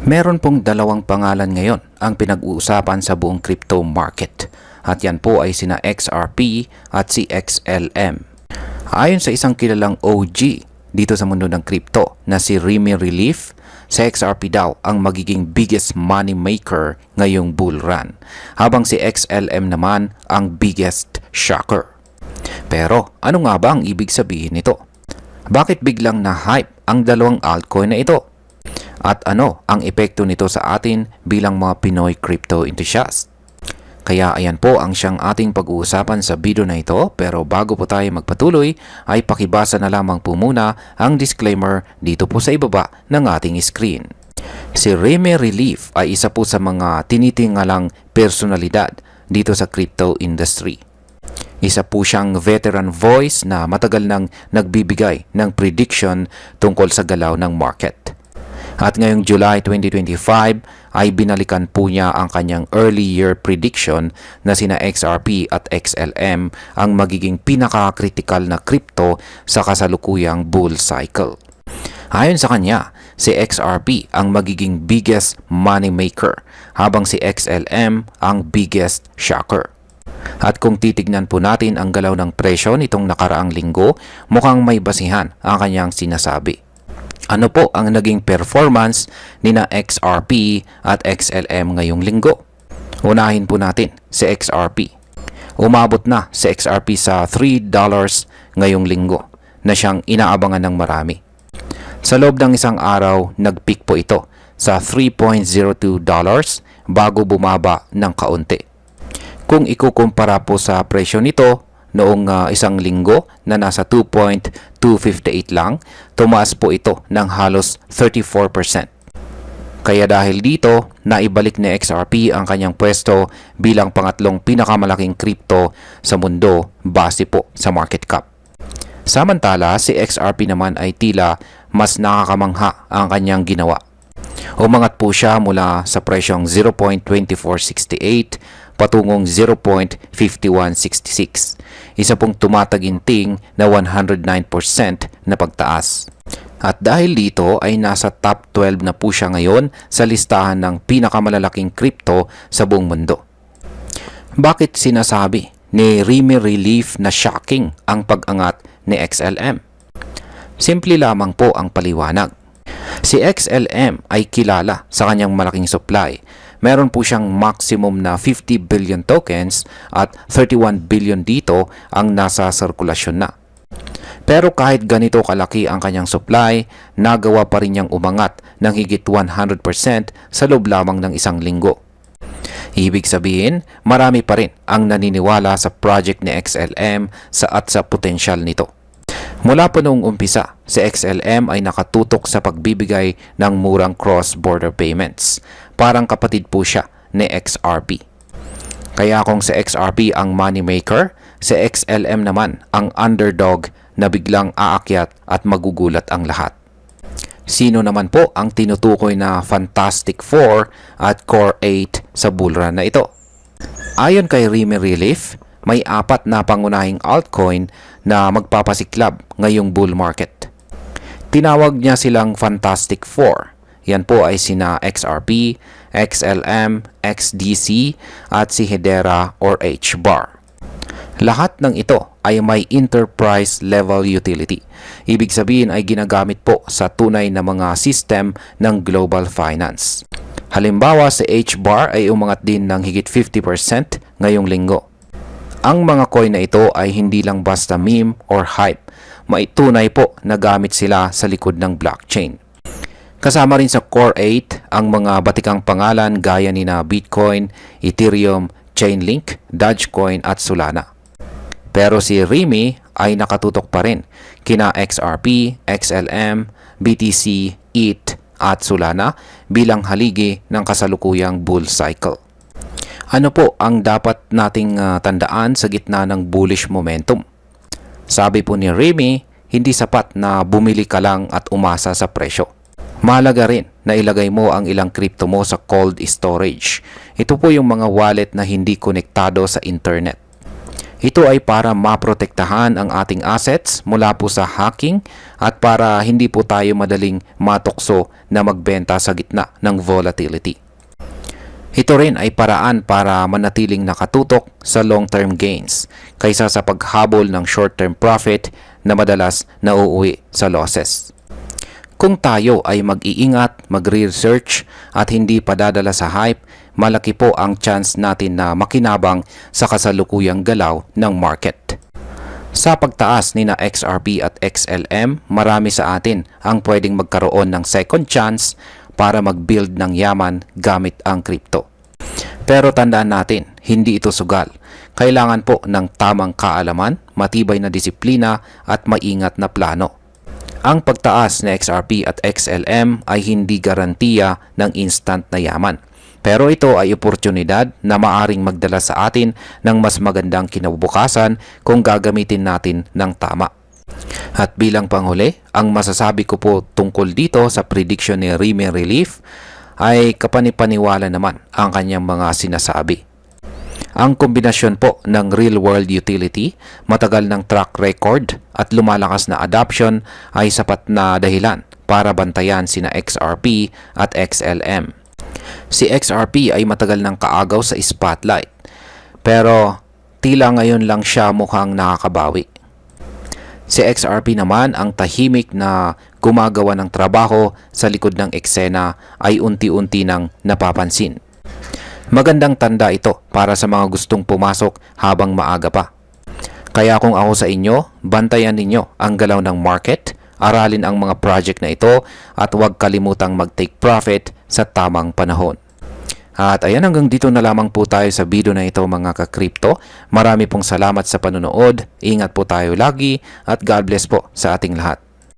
Meron pong dalawang pangalan ngayon ang pinag-uusapan sa buong crypto market at yan po ay sina XRP at si XLM. Ayon sa isang kilalang OG dito sa mundo ng crypto na si Remy Relief, sa XRP daw ang magiging biggest money maker ngayong bull run, habang si XLM naman ang biggest shocker. Pero ano nga ba ang ibig sabihin nito? Bakit biglang na-hype ang dalawang altcoin na ito? At ano ang epekto nito sa atin bilang mga Pinoy crypto enthusiast? Kaya ayan po ang siyang ating pag-uusapan sa video na ito, pero bago po tayo magpatuloy ay pakibasa na lamang po muna ang disclaimer dito po sa ibaba ng ating screen. Si Remy Relief ay isa po sa mga tinitingalang personalidad dito sa crypto industry. Isa po siyang veteran voice na matagal nang nagbibigay ng prediction tungkol sa galaw ng market. At ngayong July 2025 ay binalikan po niya ang kanyang early year prediction na sina XRP at XLM ang magiging pinaka-critical na crypto sa kasalukuyang bull cycle. Ayon sa kanya, si XRP ang magiging biggest money maker habang si XLM ang biggest shocker. At kung titignan po natin ang galaw ng presyo nitong nakaraang linggo, mukhang may basihan ang kanyang sinasabi. Ano po ang naging performance ni na XRP at XLM ngayong linggo? Unahin po natin si XRP. Umabot na si XRP sa $3 ngayong linggo na siyang inaabangan ng marami. Sa loob ng isang araw, nag-peak po ito sa $3.02 bago bumaba ng kaunti. Kung ikukumpara po sa presyo nito noong isang linggo na nasa 2.258 lang, tumaas po ito ng halos 34%. Kaya dahil dito, naibalik ni XRP ang kanyang pwesto bilang pangatlong pinakamalaking crypto sa mundo base po sa market cap. Samantala, si XRP naman ay tila mas nakakamangha ang kanyang ginawa. Umangat po siya mula sa presyong 0.2468 patungong 0.5166. Isa pong tumataginting na 109% na pagtaas. At dahil dito ay nasa top 12 na po siya ngayon sa listahan ng pinakamalalaking crypto sa buong mundo. Bakit sinasabi ni Remy Relief na shocking ang pag-angat ni XLM? Simple lamang po ang paliwanag. Si XLM ay kilala sa kanyang malaking supply. Meron po siyang maximum na 50 billion tokens at 31 billion dito ang nasa sirkulasyon na. Pero kahit ganito kalaki ang kanyang supply, nagawa pa rin niyang umangat ng higit 100% sa loob lamang ng isang linggo. Ibig sabihin, marami pa rin ang naniniwala sa project ni XLM at sa potensyal nito. Mula po noong umpisa, si XLM ay nakatutok sa pagbibigay ng murang cross-border payments. Parang kapatid po siya ni XRP. Kaya kung si XRP ang money maker, si XLM naman ang underdog na biglang aakyat at magugulat ang lahat. Sino naman po ang tinutukoy na Fantastic Four at Core 8 sa bull run na ito? Ayon kay Remy Relief, may 4 na pangunahing altcoin na magpapasiklab ngayong bull market. Tinawag niya silang Fantastic Four. Yan po ay sina XRP, XLM, XDC at si Hedera or HBAR. Lahat ng ito ay may enterprise level utility. Ibig sabihin ay ginagamit po sa tunay na mga system ng global finance. Halimbawa si HBAR ay umangat din ng higit 50% ngayong linggo. Ang mga coin na ito ay hindi lang basta meme or hype. May tunay po na gamit sila sa likod ng blockchain. Kasama rin sa Core 8 ang mga batikang pangalan gaya ni na Bitcoin, Ethereum, Chainlink, Dogecoin at Solana. Pero si Remy ay nakatutok pa rin kina XRP, XLM, BTC, ETH at Solana bilang haligi ng kasalukuyang bull cycle. Ano po ang dapat nating tandaan sa gitna ng bullish momentum? Sabi po ni Remy, hindi sapat na bumili ka lang at umasa sa presyo. Mahalaga rin na ilagay mo ang ilang crypto mo sa cold storage. Ito po yung mga wallet na hindi konektado sa internet. Ito ay para maprotektahan ang ating assets mula po sa hacking at para hindi po tayo madaling matukso na magbenta sa gitna ng volatility. Ito rin ay paraan para manatiling nakatutok sa long-term gains kaysa sa paghabol ng short-term profit na madalas nauuwi sa losses. Kung tayo ay mag-iingat, magre-research at hindi padadala sa hype, malaki po ang chance natin na makinabang sa kasalukuyang galaw ng market. Sa pagtaas ni na XRP at XLM, marami sa atin ang pwedeng magkaroon ng second chance para mag-build ng yaman gamit ang crypto. Pero tandaan natin, hindi ito sugal. Kailangan po ng tamang kaalaman, matibay na disiplina at maingat na plano. Ang pagtaas ni XRP at XLM ay hindi garantiya ng instant na yaman. Pero ito ay oportunidad na maaring magdala sa atin ng mas magandang kinabubukasan kung gagamitin natin ng tama. At bilang panghuli, ang masasabi ko po tungkol dito sa prediction ni Remy Relief ay kapanipaniwala naman ang kanyang mga sinasabi. Ang kombinasyon po ng real-world utility, matagal ng track record at lumalakas na adoption ay sapat na dahilan para bantayan sina XRP at XLM. Si XRP ay matagal ng kaagaw sa spotlight, pero tila ngayon lang siya mukhang nakakabawi. Si XRP naman, ang tahimik na gumagawa ng trabaho sa likod ng eksena, ay unti-unti nang napapansin. Magandang tanda ito para sa mga gustong pumasok habang maaga pa. Kaya kung ako sa inyo, bantayan ninyo ang galaw ng market, aralin ang mga project na ito at huwag kalimutang mag-take profit sa tamang panahon. At ayan, hanggang dito na lamang po tayo sa video na ito mga ka-crypto. Marami pong salamat sa panonood, ingat po tayo lagi at God bless po sa ating lahat.